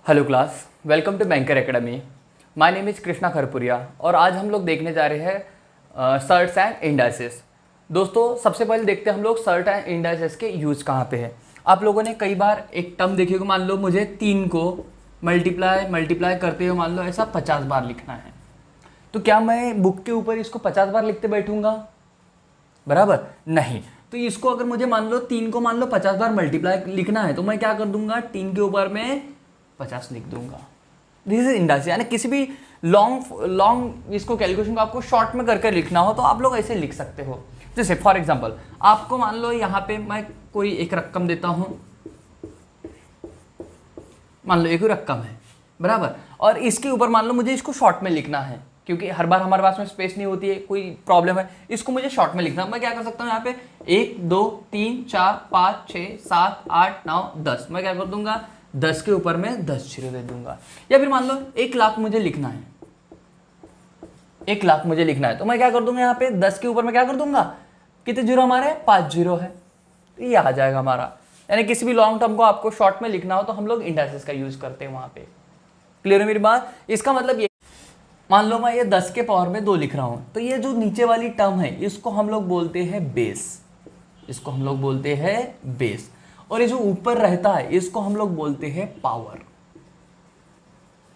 Hello class, welcome to banker academy. My name is Krishna Kharpuriya और आज हम लोग देखने जा रहे हैं सर्ट्स एंड इंडाइसेस। दोस्तों, सबसे पहले देखते हैं हम लोग सर्ट एंड इंडाइसेस के यूज़ कहाँ पे है। आप लोगों ने कई बार एक टर्म देखी होगी, मान लो मुझे 3 को मल्टीप्लाई करते हुए मान लो ऐसा 50 बार लिखना है, तो क्या मैं बुक के ऊपर इसको 50 बार लिखते बैठूंगा? बराबर नहीं। तो इसको अगर मुझे मान लो 3 को मान लो 50 बार मल्टीप्लाई लिखना है तो मैं क्या कर दूंगा, 3 के ऊपर में 50 लिख दूंगा। दिस इज इंडाइस, यानी किसी भी लॉन्ग इसको कैलकुलेशन को आपको शॉर्ट में करके लिखना हो तो आप लोग ऐसे लिख सकते हो। जैसे फॉर एग्जांपल आपको मान लो यहाँ पे मैं कोई एक रकम देता हूँ, मान लो एक रकम है बराबर, और इसके ऊपर मान लो मुझे इसको शॉर्ट में लिखना है क्योंकि हर बार हमारे पास में स्पेस नहीं होती है, कोई प्रॉब्लम है, इसको मुझे शॉर्ट में लिखना। मैं क्या कर सकता हूँ, यहाँ पे 1 2 3 4 5 6 7 8 9 10, मैं क्या कर दूंगा 10 के ऊपर में 10 जीरो दे दूंगा। या फिर मान लो 1 लाख मुझे लिखना है, 1 लाख मुझे लिखना है तो मैं क्या कर दूंगा, यहाँ पे 10 के ऊपर में क्या कर दूंगा, कितने जीरो हमारे 5 जीरो है, तो ये आ जाएगा हमारा। यानी किसी भी लॉन्ग टर्म को आपको शॉर्ट में लिखना हो तो हम लोग इंडाइसेस का यूज करते हैं वहां पे। क्लियर है मेरी बात? इसका मतलब ये, मान लो मैं ये 10 के पावर में 2 लिख रहा हूं तो ये जो नीचे वाली टर्म है इसको हम लोग बोलते हैं बेस, इसको हम लोग बोलते हैं बेस, और ये जो ऊपर रहता है इसको हम लोग बोलते हैं पावर।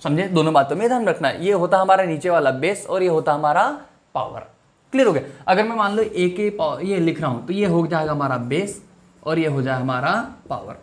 समझे? दोनों बातों में ध्यान रखना है, ये होता हमारा नीचे वाला बेस और ये होता हमारा पावर। क्लियर हो गया? अगर मैं मान लो ए के पावर ये लिख रहा हूं तो ये हो जाएगा हमारा बेस और ये हो जाएगा हमारा पावर।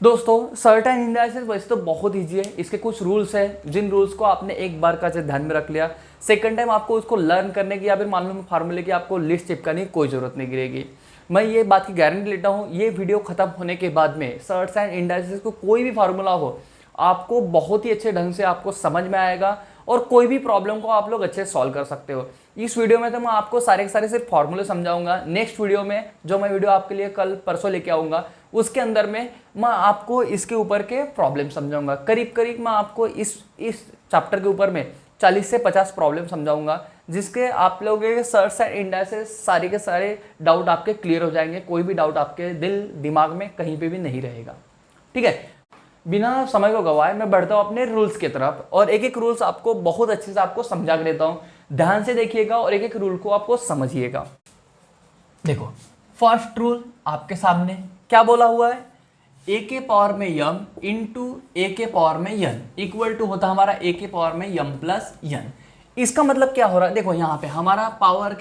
दोस्तों, सर्ट एंड इंडाइसेस वैसे तो बहुत ईजी है, इसके कुछ रूल्स है जिन रूल्स को आपने एक बार का ध्यान में रख लिया, सेकंड टाइम आपको उसको लर्न करने की या फिर मान लो फार्मूले की आपको लिस्ट चिपकाने की कोई जरूरत नहीं गिरेगी। मैं ये बात की गारंटी लेता हूँ, ये वीडियो खत्म होने के बाद में सर्ट्स एंड इंडाइसेस को कोई भी फार्मूला हो आपको बहुत ही अच्छे ढंग से आपको समझ में आएगा और कोई भी प्रॉब्लम को आप लोग अच्छे से सॉल्व कर सकते हो। इस वीडियो में तो मैं आपको सारे के सारे सिर्फ फॉर्मूले समझाऊंगा। नेक्स्ट वीडियो में जो मैं वीडियो आपके लिए कल परसों लेके आऊँगा उसके अंदर में मैं आपको इसके ऊपर के प्रॉब्लम समझाऊंगा। करीब करीब मैं आपको इस चैप्टर के ऊपर में 40 से 50 प्रॉब्लम समझाऊंगा जिसके आप लोगों के सर्ट्स एंड इंडाइसेस सारे के सारे डाउट आपके क्लियर हो जाएंगे। कोई भी डाउट आपके दिल दिमाग में कहीं पे भी नहीं रहेगा। ठीक है, बिना समय को गवाए मैं बढ़ता हूँ अपने रूल्स की तरफ और एक एक रूल्स आपको बहुत अच्छे से आपको समझा के देता हूँ। ध्यान से देखिएगा और एक एक रूल को आपको समझिएगा। देखो, फर्स्ट रूल आपके सामने क्या बोला हुआ है, ए के पावर में यम इंटू ए के पावर में यन इक्वल टू होता हमारा ए के पावर में यम प्लस यन। इसका मतलब क्या हो रहा है, देखो यहाँ पे हमारा पावर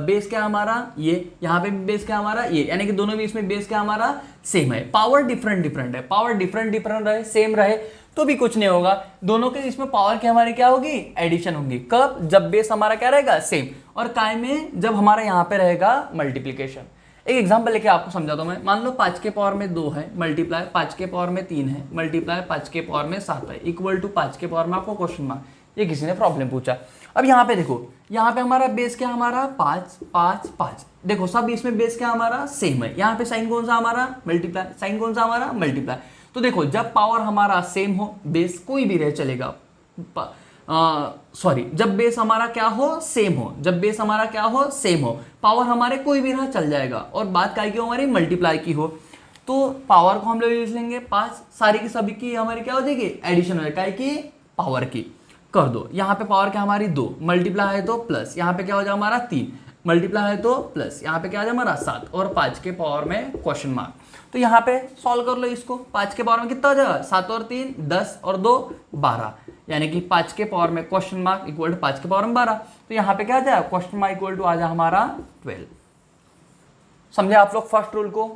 बेस क्या हमारा ये, यहाँ पे बेस क्या हमारा ये, यानी कि दोनों भी इसमें बेस क्या हमारा सेम है। पावर डिफरेंट डिफरेंट है, पावर डिफरेंट डिफरेंट रहे सेम रहे तो भी कुछ नहीं होगा, दोनों के इसमें पावर की हमारी क्या होगी, एडिशन होगी। कब? जब बेस हमारा क्या रहेगा सेम, और काय में जब हमारा यहाँ पे रहेगा मल्टीप्लीकेशन। एक एग्जांपल लेके आपको समझाता हूं मैं। मान लो 5 के पावर में 2 है मल्टीप्लाई 5 के पावर में 3 है मल्टीप्लाई 5 के पावर में 7 है इक्वल टू 5 के पावर में आपको क्वेश्चन मार्क, ये किसी ने प्रॉब्लम पूछा। अब यहाँ पे देखो, यहाँ पे हमारा बेस क्या हमारा 5 5 5, देखो सब इसमें बेस क्या हमारा सेम है। यहाँ पे साइन कौन सा हमारा मल्टीप्लाई, साइन कौन सा हमारा मल्टीप्लाई। तो देखो जब पावर हमारा सेम हो, बेस कोई भी रहे चलेगा, सॉरी जब बेस हमारा क्या हो सेम हो, जब बेस हमारा क्या हो सेम हो, पावर हमारे कोई भी रहा चल जाएगा और बात काय की हो हमारी मल्टीप्लाई की हो, तो पावर को हम लोग यूज लेंगे 5, सारी की सभी की हमारी क्या हो जाएगी एडिशन हो जाएगी, काय की पावर की कर दो। यहाँ पे पावर क्या हमारी 2 मल्टीप्लाई है तो प्लस, यहाँ पे क्या हो जाएगा हमारा 3 मल्टीप्लाई है तो प्लस, यहाँ पे क्या आ जाए हमारा 7 और 5 के पावर में क्वेश्चन मार्क। तो यहाँ पे सॉल्व कर लो इसको, 5 के पावर में कितना हो जाएगा 7 और 3 10 और 2 12, यानी कि 5 के पावर में क्वेश्चन मार्क इक्वल टू 5 के पावर में 12। तो यहाँ पे क्या आ जाएगा क्वेश्चन मार्क इक्वल टू आ जाए हमारा 12। समझे आप लोग फर्स्ट रूल को?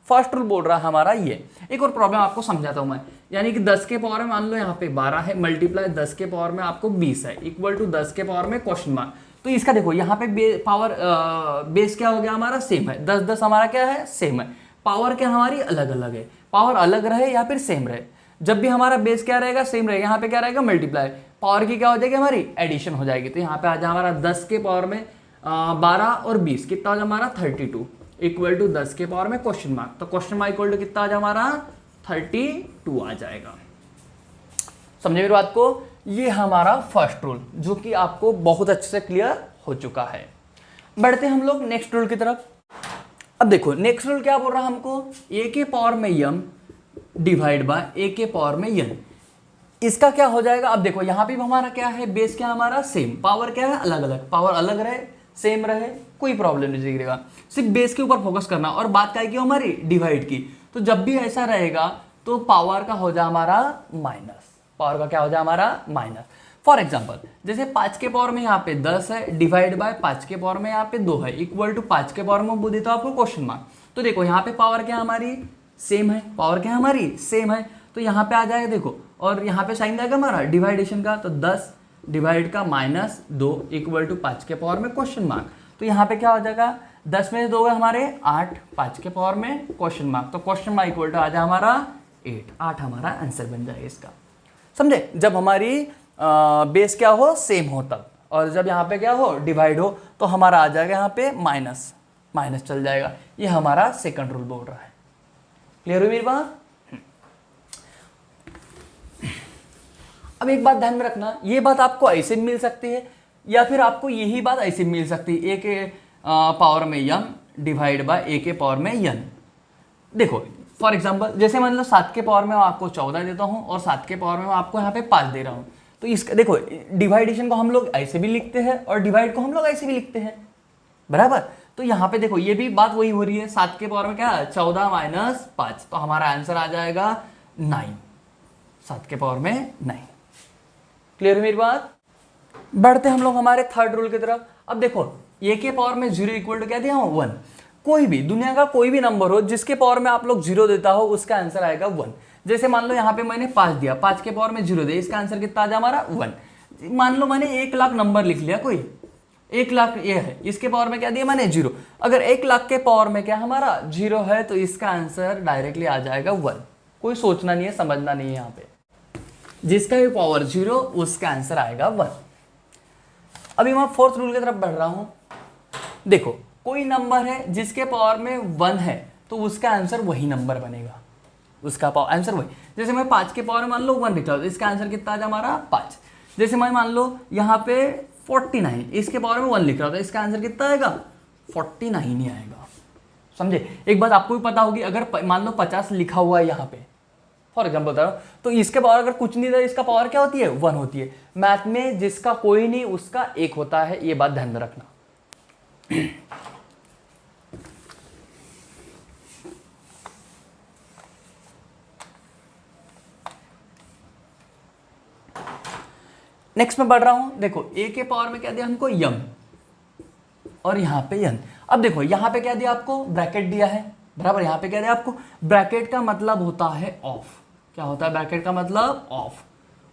फर्स्ट रूल बोल रहा है हमारा ये। एक और प्रॉब्लम आपको समझाता हूं मैं, यानी कि 10 के पावर में मान लो यहाँ पे 12 है मल्टीप्लाई 10 के पावर में आपको 20 है इक्वल टू 10 के पावर में क्वेश्चन मार्क। तो इसका देखो यहाँ पे पावर बेस क्या हो गया हमारा सेम है, 10 10 हमारा क्या है सेम है, पावर क्या हमारी अलग अलग है, पावर अलग रहे या फिर सेम रहे, जब भी हमारा बेस क्या रहेगा सेम रहेगा, यहाँ पे क्या रहेगा मल्टीप्लाई, पावर की क्या हो जाएगी हमारी एडिशन हो जाएगी। तो यहाँ पे आ जाए हमारा 10 के पावर में 12 और 20 कितना हो जाए हमारा 32 इक्वल टू 10 के पावर में क्वेश्चन मार्क। तो क्वेश्चन मार्क इक्वल टू कितना आ जाए हमारा 32 आ जाएगा। समझे मेरी बात को? ये हमारा फर्स्ट रूल जो कि आपको बहुत अच्छे से क्लियर हो चुका है। बढ़ते हम लोग नेक्स्ट रूल की तरफ। अब देखो नेक्स्ट रूल क्या बोल रहा है हमको, ए के पावर में यम डिवाइड बाय ए के पावर में n। इसका क्या हो जाएगा, अब देखो यहाँ पे भी हमारा क्या है, बेस क्या है हमारा सेम, पावर क्या है अलग अलग, पावर अलग रहे सेम रहे कोई प्रॉब्लम नहीं दिखेगा, सिर्फ बेस के ऊपर फोकस करना। और बात क्या की हमारी डिवाइड की, तो जब भी ऐसा रहेगा तो पावर का हो जाए हमारा माइनस, पावर का क्या हो जाए हमारा माइनस। फॉर एग्जाम्पल जैसे 5 के पावर में यहाँ पे 10 है डिवाइड बाय 5 के पावर में यहाँ पे 2 है इक्वल टू 5 के पावर में वो देता हूँ आपको क्वेश्चन मार्क। तो देखो यहाँ पे पावर क्या हमारी सेम है, पावर क्या हमारी सेम है, तो यहाँ पे आ जाएगा देखो, और यहाँ पे साइन आएगा हमारा डिवाइडेशन का, तो 10 डिवाइड का -2 इक्वल टू 5 के पावर में क्वेश्चन मार्क। तो यहाँ पे क्या हो जाएगा 10 में 2 हमारे 8, 5 के पावर में क्वेश्चन मार्क, तो क्वेश्चन मार्क इक्वल टू आ जाए हमारा 8 हमारा आंसर बन जाएगा इसका। समझे, जब हमारी बेस क्या हो सेम हो तब, और जब यहाँ पे क्या हो डिवाइड हो तो हमारा आ जाएगा यहाँ पे माइनस, माइनस चल जाएगा। ये हमारा सेकंड रूल बोल रहा है। क्लियर हुई मेरी बात। अब एक बात ध्यान में रखना, ये बात आपको ऐसे मिल सकती है या फिर आपको यही बात ऐसे मिल सकती है, ए के पावर में m डिवाइड बाय ए के पावर में n। देखो फॉर एग्जांपल जैसे मान लो 7 के पावर में मैं आपको 14 देता हूँ और 7 के पावर में मैं आपको यहाँ पे 5 दे रहा हूँ, तो इसका देखो डिवाइडेशन को हम लोग ऐसे भी लिखते हैं और डिवाइड को हम लोग ऐसे भी लिखते हैं, बराबर। तो यहाँ पे देखो ये भी बात वही हो रही है, 7 के पावर में क्या 14 माइनस 5, तो हमारा आंसर आ जाएगा 9, 7 के पावर में 9। क्लियर है मेरी बात। बढ़ते हम लोग हमारे थर्ड रूल की तरफ। अब देखो ए के पावर में 0 इक्वल टू क्या दिया हूँ 1, कोई भी दुनिया का कोई भी नंबर हो जिसके पावर में आप लोग 0 देता हो उसका आंसर आएगा 1। जैसे मान लो यहाँ पे मैंने 5 दिया, 5 के पावर में 0 दिया, इसका आंसर कितना आ जाए हमारा 1। मान लो मैंने 1 लाख नंबर लिख लिया, कोई 1 लाख ये है, इसके पावर में क्या दिया मैंने 0, अगर 1 लाख के पावर में क्या हमारा 0 है तो इसका आंसर डायरेक्टली आ जाएगा 1। कोई सोचना नहीं है, समझना नहीं है, यहाँ पे जिसका भी पावर 0 उसका आंसर आएगा 1। अभी मैं फोर्थ रूल की तरफ बढ़ रहा हूं। देखो कोई नंबर है जिसके पावर में 1 है तो उसका आंसर वही नंबर बनेगा, उसका पावर आंसर वही। जैसे मैं 5 के पावर में मान लो 1 लिखता हूं तो इसका आंसर कितना आ जाए हमारा 5। जैसे मैं मान लो यहाँ पे 49, इसके पावर में 1 लिख रहा था, इसका आंसर कितना आएगा 49 ही आएगा। समझे। एक बात आपको भी पता होगी, अगर मान लो 50 लिखा हुआ है यहाँ पे फॉर एग्जाम्पल बता रहा हूँ, तो इसके पावर अगर कुछ नहीं था इसका पावर क्या होती है 1 होती है। मैथ में जिसका कोई नहीं उसका 1 होता है, ये बात ध्यान में रखना। नेक्स्ट में बढ़ रहा हूं। देखो ए के पावर में क्या दिया हमको m और यहां पे n। अब देखो यहां पे क्या दिया आपको ब्रैकेट दिया है, बराबर। यहां पे क्या दिया आपको ब्रैकेट का मतलब होता है ऑफ। क्या होता है ब्रैकेट का मतलब ऑफ,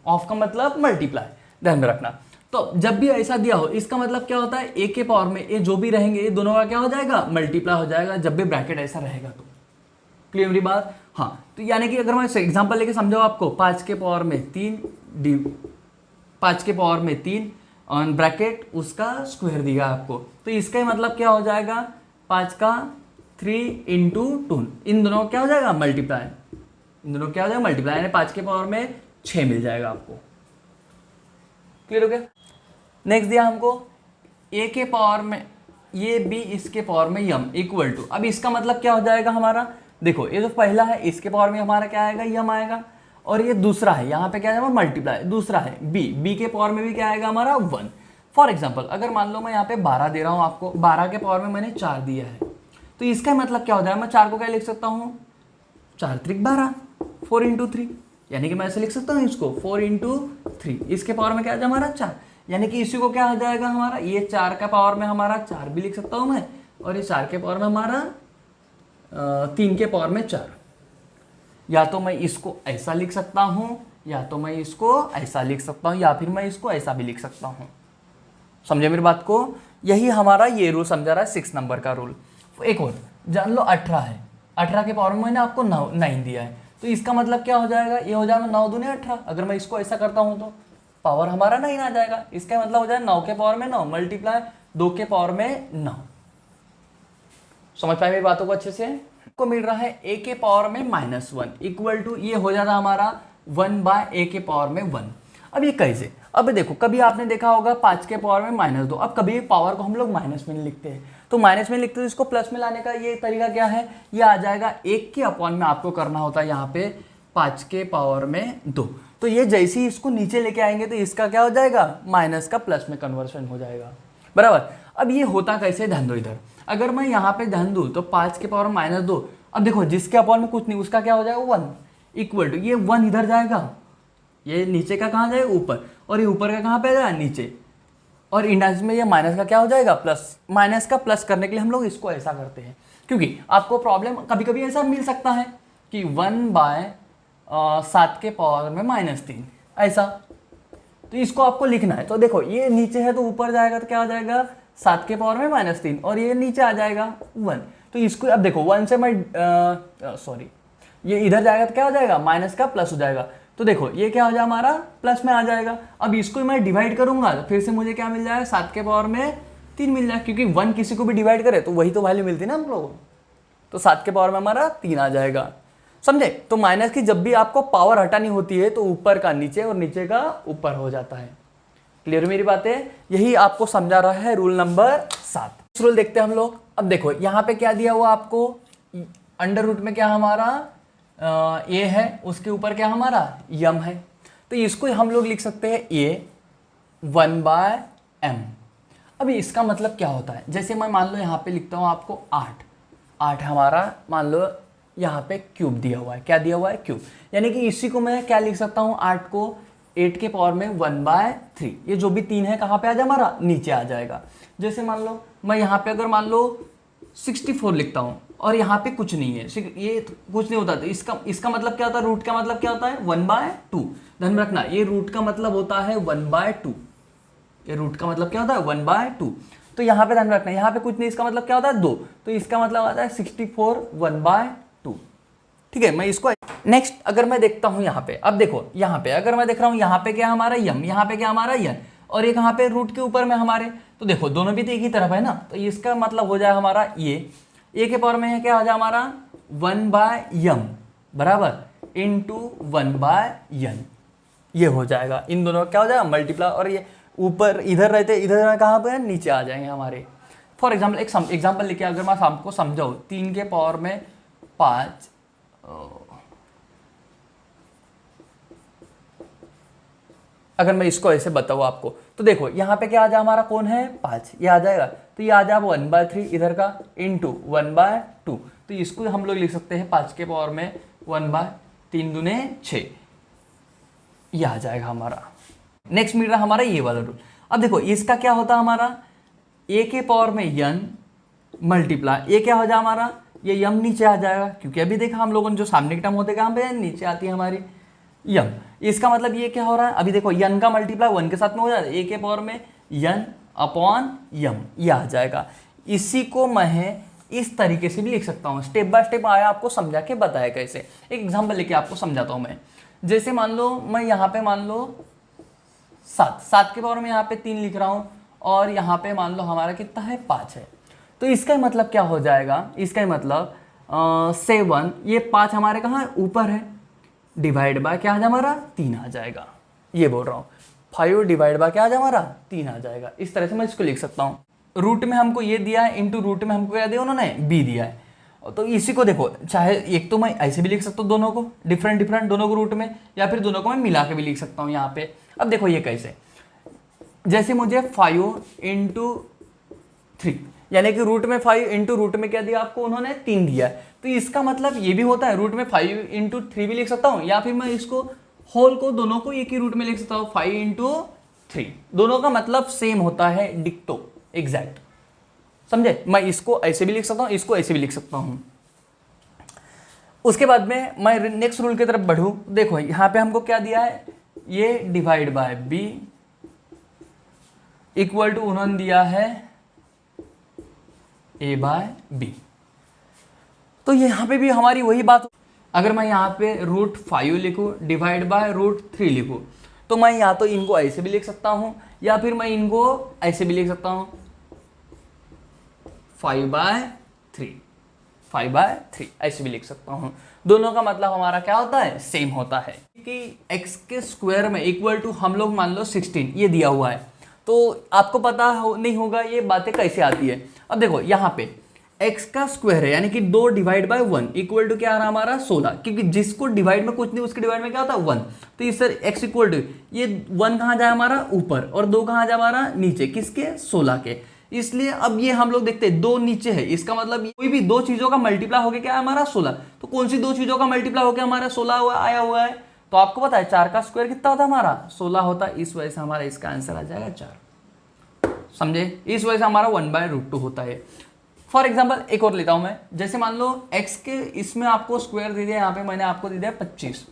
ऑफ का मतलब मल्टीप्लाई, ध्यान में रखना। तो जब भी ऐसा दिया हो इसका मतलब क्या होता है ए के पावर में ये जो भी रहेंगे ये दोनों का क्या हो जाएगा मल्टीप्लाई हो जाएगा, जब भी ब्रैकेट ऐसा रहेगा तो। क्लियर मेरी बात। हाँ, तो यानी कि अगर मैं एग्जांपल लेके समझाऊं आपको, 5 के पावर में 3 5 के पावर में 3 और ब्रैकेट उसका स्क्वायर दिया आपको, तो इसका ही मतलब क्या हो जाएगा 5 का 3 इंटू 2, इन दोनों क्या हो जाएगा मल्टीप्लाई, इन दोनों क्या हो जाएगा मल्टीप्लाई, यानी 5 के पावर में 6 मिल जाएगा आपको। क्लियर हो गया। नेक्स्ट दिया हमको ए के पावर में ये बी, इसके पावर में यम इक्वल टू, अब इसका मतलब क्या हो जाएगा हमारा, देखो ये जो पहला है इसके पावर में हमारा क्या आएगा यम आएगा, और ये दूसरा है यहाँ पे क्या आएगा मल्टीप्लाई, दूसरा है बी, बी के पावर में भी क्या आएगा हमारा 1। फॉर एग्जाम्पल अगर मान लो मैं यहाँ पे 12 दे रहा हूँ आपको, 12 के पावर में मैंने 4 दिया है, तो इसका मतलब क्या हो जाएगा, मैं 4 को क्या लिख सकता हूँ 4 त्रिक 12, 4 इंटू 3, यानी कि मैं ऐसे लिख सकता हूँ इसको 4 इंटू 3, इसके पावर में क्या आ जाए हमारा 4, यानी कि इसी को क्या हो जाएगा हमारा, ये 4 का पावर में हमारा 4 भी लिख सकता हूँ मैं, और ये 4 के पावर में हमारा 3 के पावर में 4। या तो मैं इसको ऐसा लिख सकता हूँ, या तो मैं इसको ऐसा लिख सकता हूँ, या फिर मैं इसको ऐसा भी लिख सकता हूँ। समझे मेरी बात को। यही हमारा ये रूल समझा रहा है 6 नंबर का रूल। एक और जान लो 18 है, 18 के पावर में मैंने आपको 9 दिया है, तो इसका मतलब क्या हो जाएगा, ये हो जाएगा 9 दूनी 18। अगर मैं इसको ऐसा करता हूँ तो पावर हमारा 9 आ जाएगा, इसका मतलब हो जाएगा 9 के पावर में 9 मल्टीप्लाई 2 के पावर में 9। समझ पाए मेरी बातों को अच्छे से। को मिल रहा है a के पावर में -1 इक्वल टू, ये हो जाता हमारा 1 बाय a के पावर में 1। अब ये कैसे, अब देखो कभी आपने देखा होगा 5 के पावर में -2, अब कभी पावर को हम लोग माइनस में लिखते हैं, तो माइनस में लिखते हैं, इसको प्लस में लाने का ये तरीका क्या है, ये आ जाएगा 1 के अपॉन में आपको करना होता है यहाँ पे 5 के पावर में 2। तो ये जैसे ही इसको नीचे लेके आएंगे तो इसका क्या हो जाएगा, माइनस का प्लस में कन्वर्शन हो जाएगा, बराबर। अब ये होता कैसे, ध्यान दो इधर, अगर मैं यहाँ पे ध्यान दूँ तो 5 के पावर माइनस 2, अब देखो जिसके अपॉन में कुछ नहीं उसका क्या हो जाएगा 1, इक्वल टू ये 1 इधर जाएगा, ये नीचे का कहाँ जाएगा ऊपर, और ये ऊपर का कहाँ पे जाएगा नीचे, और इंडाइस में ये माइनस का क्या हो जाएगा प्लस। माइनस का प्लस करने के लिए हम लोग इसको ऐसा करते हैं, क्योंकि आपको प्रॉब्लम कभी कभी ऐसा मिल सकता है कि 1/7 के पावर में -3 ऐसा, तो इसको आपको लिखना है। तो देखो ये नीचे है तो ऊपर जाएगा तो क्या हो जाएगा 7 के पावर में -3, और ये नीचे आ जाएगा 1। तो इसको अब देखो 1 से मैं ये इधर जाएगा तो क्या हो जाएगा माइनस का प्लस हो जाएगा। तो देखो ये क्या हो जाएगा हमारा प्लस में आ जाएगा। अब इसको मैं डिवाइड करूंगा तो फिर से मुझे क्या मिल जाएगा 7 के पावर में 3 मिल जाएगा, क्योंकि 1 किसी को भी डिवाइड करे तो वही तो वैल्यू मिलती है ना हम लोगों को। तो 7 के पावर में हमारा 3 आ जाएगा, समझे। तो माइनस की जब भी आपको पावर हटानी होती है तो ऊपर का नीचे और नीचे का ऊपर हो जाता है। क्लियर मेरी बातें, यही आपको समझा रहा है रूल नंबर 7। रूल देखते हैं हम लोग। अब देखो यहाँ पे क्या दिया हुआ आपको, अंडर रूट में क्या हमारा ए है, उसके ऊपर क्या हमारा यम है, तो इसको हम लोग लिख सकते हैं ए 1/m। अभी इसका मतलब क्या होता है, जैसे मैं मान लो यहाँ पे लिखता हूँ आपको 8 हमारा मान लो यहाँ पे क्यूब दिया हुआ है, क्या दिया हुआ है क्यूब, यानी कि इसी को मैं क्या लिख सकता हूँ 8 को 8 के पावर में 1/3, ये जो भी 3 है कहाँ पे आ जाए हमारा नीचे आ जाएगा। जैसे मान लो मैं यहाँ पे अगर मान लो 64 लिखता हूँ और यहाँ पे कुछ नहीं है, ये कुछ नहीं होता, तो इसका मतलब क्या होता है, रूट का मतलब क्या होता है 1/2। ध्यान में रखना ये रूट का मतलब होता है 1/2, ये रूट का मतलब क्या होता है 1/2। तो यहाँ पे ध्यान में रखना यहाँ पे कुछ नहीं, इसका मतलब क्या होता है 2, तो इसका मतलब आता है 64 1/2। ठीक है, मैं इसको नेक्स्ट अगर मैं देखता हूँ यहाँ पे, अब देखो यहाँ पे अगर मैं देख रहा हूँ यहाँ पे क्या हमारा यम, यहाँ पे क्या हमारा यन, और ये कहाँ पे रूट के ऊपर में हमारे, तो देखो दोनों भी तो एक ही तरफ है ना, तो इसका मतलब हो जाए हमारा ये ए के पावर में है क्या हो जाए हमारा 1/m बराबर इंटू 1/n, ये हो जाएगा। इन दोनों का क्या हो जाएगा मल्टीप्लाई, और ये ऊपर इधर रहते इधर कहाँ पे नीचे आ जाएंगे हमारे। फॉर एग्जाम्पल एक एग्जाम्पल लिखे अगर मैं आपको समझाऊँ 3 के पावर में 5 अगर मैं इसको ऐसे बताऊँ आपको, तो देखो यहाँ पे क्या आ जाए हमारा कौन है 5, ये आ जाएगा, तो ये आ जाए 1/3 इधर का इंटू 1/2, तो इसको हम लोग लिख सकते हैं 5 के पावर में 1/3 दूने 6, ये आ जाएगा हमारा। नेक्स्ट मिल रहा हमारा ये वाला रूल। अब देखो इसका क्या होता है हमारा ए के पावर में यन मल्टीप्लाई, ये क्या हो जाए हमारा ये यम नीचे आ जाएगा, क्योंकि अभी देखा हम लोगों ने जो सामने के टर्म होते कहाँ पे नीचे आती है हमारी यम। इसका मतलब ये क्या हो रहा है, अभी देखो यन का मल्टीप्लाई 1 के साथ में हो जाता है, ए के पावर में यन अपॉन यम, ये आ जाएगा। इसी को मैं इस तरीके से भी लिख सकता हूँ, स्टेप बाय स्टेप आया आपको समझा के बताया कैसे। एक एग्जांपल लेके आपको समझाता हूँ मैं। जैसे मान लो मैं यहाँ पे मान लो 7 के पावर में यहाँ पे 3 लिख रहा हूँ, और यहाँ पे मान लो हमारा कितना है 5 है, तो इसका मतलब क्या हो जाएगा, इसका मतलब 7, ये 5 हमारे कहाँ ऊपर है, डिवाइड बाय क्या आ जाए हमारा 3 आ जाएगा, ये बोल रहा हूँ 5 डिवाइड बाय क्या आ जाए हमारा 3 आ जाएगा। इस तरह से मैं इसको लिख सकता हूँ। रूट में हमको ये दिया है, इंटू रूट में हमको क्या दिया उन्होंने बी दिया है, तो इसी को देखो चाहे एक तो मैं ऐसे भी लिख सकता हूँ दोनों को डिफरेंट दोनों को रूट में, या फिर दोनों को मैं मिला के भी लिख सकता हूँ यहाँ पे। अब देखो ये कैसे, जैसे मुझे 5 इंटू 3 यानी कि रूट में 5 इंटू रूट में क्या दिया आपको उन्होंने 3 दिया है, तो इसका मतलब ये भी होता है रूट में 5 इंटू 3 भी लिख सकता हूँ, या फिर मैं इसको होल को दोनों को एक ही रूट में लिख सकता हूँ 5 इंटू 3, दोनों का मतलब सेम होता है, डिक्टो एग्जैक्ट, समझे। मैं इसको ऐसे भी लिख सकता हूँ, इसको ऐसे भी लिख सकता हूँ। उसके बाद में मैं नेक्स्ट रूल की तरफ बढ़ूँ, देखो यहाँ पे हमको क्या दिया है, ये divide by B equal to उन्होंने दिया है ए बाय बी। तो यहाँ पे भी हमारी वही बात, अगर मैं यहाँ पे √5 लिखूँ डिवाइड बाय √3 लिखूँ, तो मैं या तो इनको ऐसे भी लिख सकता हूँ, या फिर मैं इनको ऐसे भी लिख सकता हूँ 5/3 ऐसे भी लिख सकता हूँ। दोनों का मतलब हमारा क्या होता है सेम होता है, कि x के स्क्वायर में इक्वल टू हम लोग मान लो 16 ये दिया हुआ है, तो आपको पता नहीं होगा ये बातें कैसे आती है। अब देखो यहाँ पे एक्स का स्क्वायर है, यानी कि 2 डिवाइड बाय 1 इक्वल टू क्या आ रहा हमारा 16, क्योंकि जिसको डिवाइड में कुछ नहीं उसके डिवाइड में क्या होता है 1। तो इस सर एक्स इक्वल टू ये 1 कहाँ जाए हमारा ऊपर और 2 कहाँ जाए हमारा नीचे, किसके 16 के। इसलिए अब ये हम लोग देखते हैं 2 नीचे है, इसका मतलब कोई भी 2 चीजों का मल्टीप्लाई होकर क्या है हमारा 16। तो कौन सी 2 चीजों का मल्टीप्लाई होकर हमारा 16 आया हुआ है, तो आपको पता है 4 का स्क्वायर कितना होता है हमारा 16 होता है, इस वजह से हमारा इसका आंसर आ जाएगा 4। समझे, इस वजह से हमारा 1/√2 होता है। फॉर एग्जाम्पल एक और लेता हूं मैं, जैसे मान लो x के इसमें आपको स्क्वायर दे दिया, यहाँ पे मैंने आपको दे दिया 25,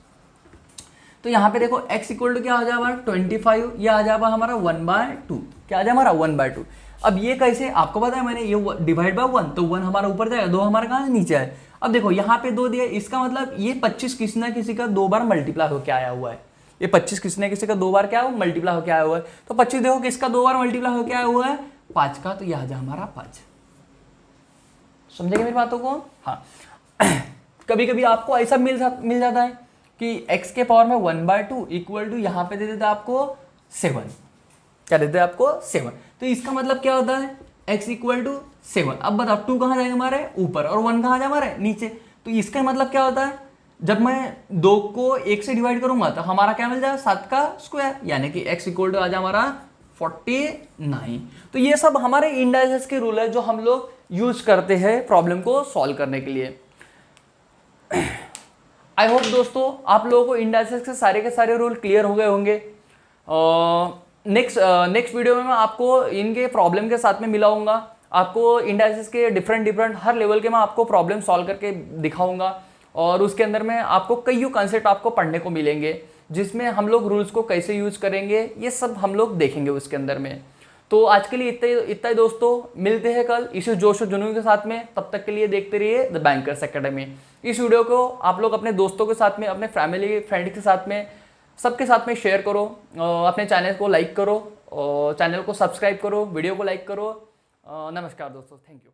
तो यहाँ पे देखो x इक्वल टू क्या हो जाएगा 25, ये आ जाएगा हमारा 1/2, क्या आ जाए हमारा 1/2। अब ये कैसे आपको पता है, मैंने ये डिवाइड बाय 1 तो 1 हमारा ऊपर जाएगा, 2 हमारा कहाँ नीचे है। अब देखो यहाँ पे 2 दिया, इसका मतलब ये 25 किसी ना किसी का 2 बार मल्टीप्लाई होकर आया हुआ है, ये 25 किसी ना किसी का 2 बार क्या हो मल्टीप्लाई होकर आया हुआ है। तो 25 देखो किसका 2 बार मल्टीप्लाई होकर आया हुआ है 5 का, तो यह आ जाए हमारा 5। समझेंगे मेरी बातों को। हाँ कभी कभी आपको ऐसा मिल जाता है कि x के पावर में 1/2 इक्वल टू यहाँ पे दे देता है आपको 7, क्या देते हैं आपको 7। तो इसका मतलब क्या होता है x इक्वल टू 7। अब बताओ 2 कहाँ जाएगा हमारे ऊपर और 1 कहाँ जाए हमारे नीचे। तो इसका मतलब क्या होता है, जब मैं 2 को 1 से डिवाइड करूंगा तो हमारा क्या मिल जाएगा 7 का स्क्वायर, यानी कि x इक्वल टू आ जाए हमारा 49। तो ये सब हमारे इंडाइसेस के रूल है जो हम लोग यूज करते हैं प्रॉब्लम को सॉल्व करने के लिए। आई होप दोस्तों आप लोगों को इंडाइसेस के सारे रूल क्लियर हो गए होंगे। नेक्स्ट वीडियो में मैं आपको इनके प्रॉब्लम के साथ में मिलाऊंगा, आपको इंडाइसेस के डिफरेंट हर लेवल के मैं आपको प्रॉब्लम सॉल्व करके दिखाऊंगा, और उसके अंदर में आपको कई कंसेप्ट आपको पढ़ने को मिलेंगे जिसमें हम लोग रूल्स को कैसे यूज करेंगे ये सब हम लोग देखेंगे उसके अंदर में। तो आज के लिए इतना ही दोस्तों, मिलते हैं कल इसी जोश और जुनून के साथ में। तब तक के लिए देखते रहिए द बैंकर्स एकेडमी। इस वीडियो को आप लोग अपने दोस्तों के साथ में, अपने फैमिली फ्रेंड के साथ में, सबके साथ में शेयर करो, अपने चैनल को लाइक करो, चैनल को सब्सक्राइब करो, वीडियो को लाइक करो। नमस्कार दोस्तों, थैंक यू।